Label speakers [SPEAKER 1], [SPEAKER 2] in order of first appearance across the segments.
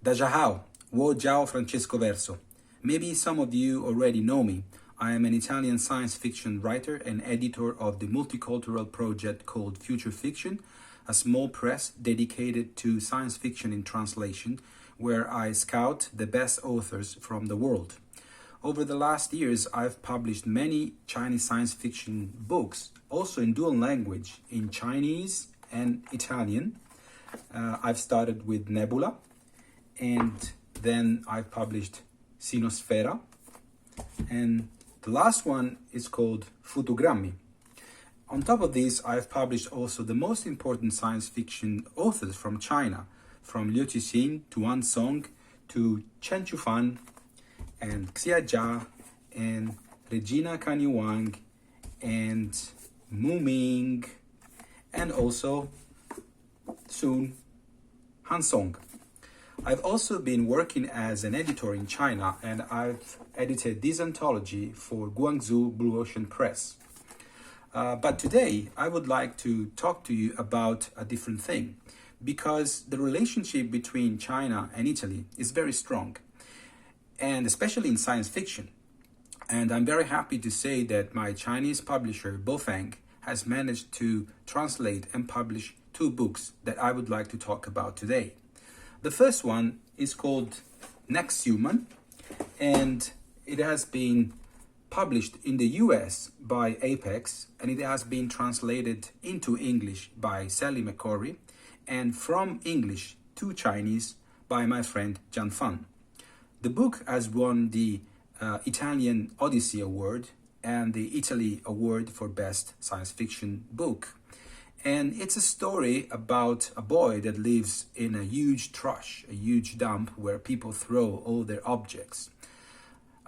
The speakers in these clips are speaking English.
[SPEAKER 1] Dajahao, Wo Jiao Francesco Verso. Maybe some of you already know me. I am an Italian science fiction writer and editor of the multicultural project called Future Fiction, a small press dedicated to science fiction in translation, where I scout the best authors from the world. Over the last years, I've published many Chinese science fiction books, also in dual language, in Chinese and Italian. I've started with Nebula, and then I've published Sinosfera, and the last one is called Fotogrammi. On top of this, I've published also the most important science fiction authors from China, from Liu Cixin to Wan Song to Chen Chufan and Xia Jia and Regina Kanyu Wang and Mu Ming and also soon Han Song. I've also been working as an editor in China, and I've edited this anthology for Guangzhou Blue Ocean Press. But today I would like to talk to you about a different thing, because the relationship between China and Italy is very strong, and especially in science fiction. And I'm very happy to say that my Chinese publisher, Bofeng, has managed to translate and publish two books that I would like to talk about today. The first one is called Next Human, and it has been published in the US by Apex, and it has been translated into English by Sally McCorry, and from English to Chinese by my friend Jian Fan. The book has won the Italian Odyssey Award and the Italy Award for Best Science Fiction Book. And it's a story about a boy that lives in a huge trash, a huge dump where people throw all their objects.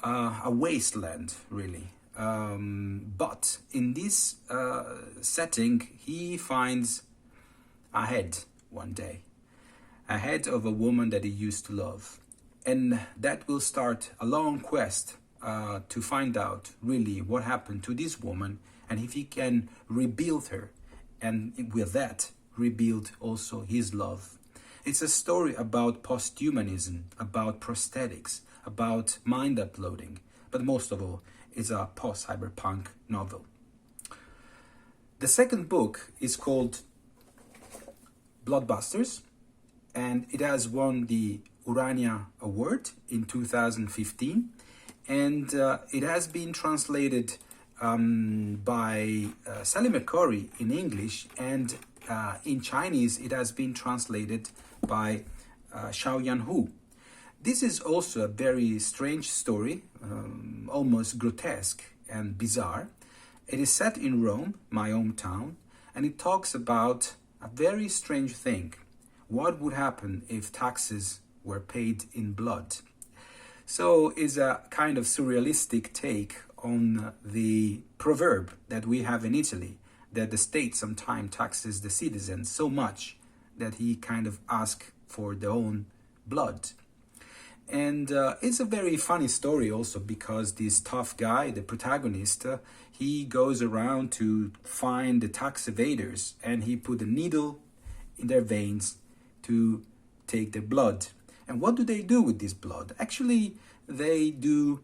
[SPEAKER 1] A wasteland, really. But in this setting, he finds a head one day. A head of a woman that he used to love. And that will start a long quest to find out really what happened to this woman and if he can rebuild her. And with that, rebuild also his love. It's a story about posthumanism, about prosthetics, about mind uploading, but most of all, it's a post-cyberpunk novel. The second book is called Bloodbusters, and it has won the Urania Award in 2015, and it has been translated by Sally McCorry in English, and in Chinese it has been translated by Xiaoyan Hu. This is also a very strange story, almost grotesque and bizarre. It is set in Rome, my hometown, and it talks about a very strange thing. What would happen if taxes were paid in blood? So it's a kind of surrealistic take on the proverb that we have in Italy, that the state sometimes taxes the citizens so much that he kind of asks for their own blood. And it's a very funny story also, because this tough guy, the protagonist, he goes around to find the tax evaders, and he put a needle in their veins to take their blood. And what do they do with this blood? Actually, they do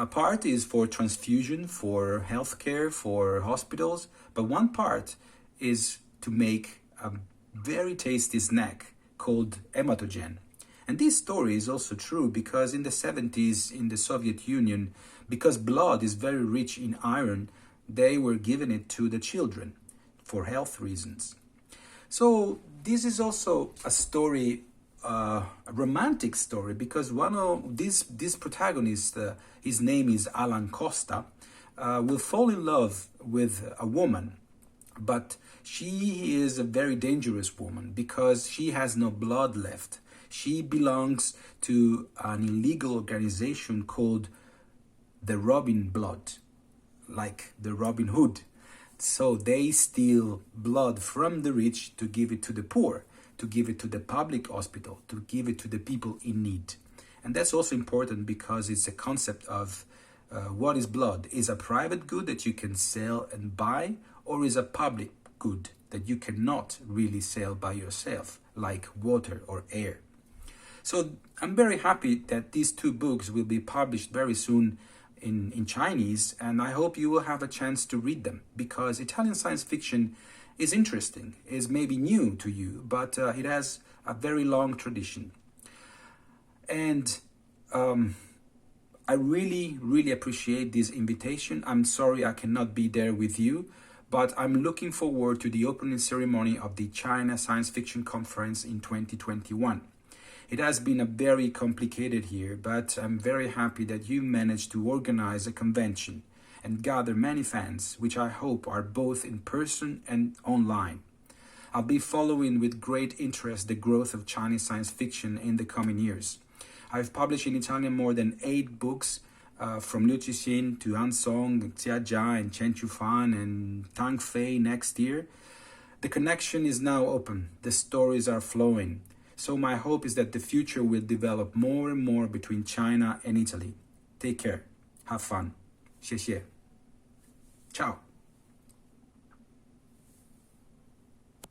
[SPEAKER 1] part is for transfusion, for healthcare, for hospitals, but one part is to make a very tasty snack called hematogen. And this story is also true because in the 70s in the Soviet Union, because blood is very rich in iron, they were giving it to the children for health reasons. So this is also a story, a romantic story, because one of this protagonist, his name is Alan Costa, will fall in love with a woman, but she is a very dangerous woman because she has no blood left. She belongs to an illegal organization called the Robin Blood, like the Robin Hood. So they steal blood from the rich to give it to the poor, to give it to the public hospital, to give it to the people in need. And that's also important because it's a concept of what is blood? Is a private good that you can sell and buy, or is a public good that you cannot really sell by yourself, like water or air? So I'm very happy that these two books will be published very soon in Chinese, and I hope you will have a chance to read them, because Italian science fiction is interesting, is maybe new to you, but it has a very long tradition. And I really, really appreciate this invitation. I'm sorry I cannot be there with you, but I'm looking forward to the opening ceremony of the China Science Fiction Conference in 2021. It has been a very complicated year, but I'm very happy that you managed to organize a convention and gather many fans, which I hope are both in person and online. I'll be following with great interest the growth of Chinese science fiction in the coming years. I've published in Italian more than 8 books, from Liu Cixin to Han Song, Xia Jia, and Chen Chufan, and Tang Fei next year. The connection is now open. The stories are flowing. So my hope is that the future will develop more and more between China and Italy. Take care. Have fun. 谢谢. Ciao.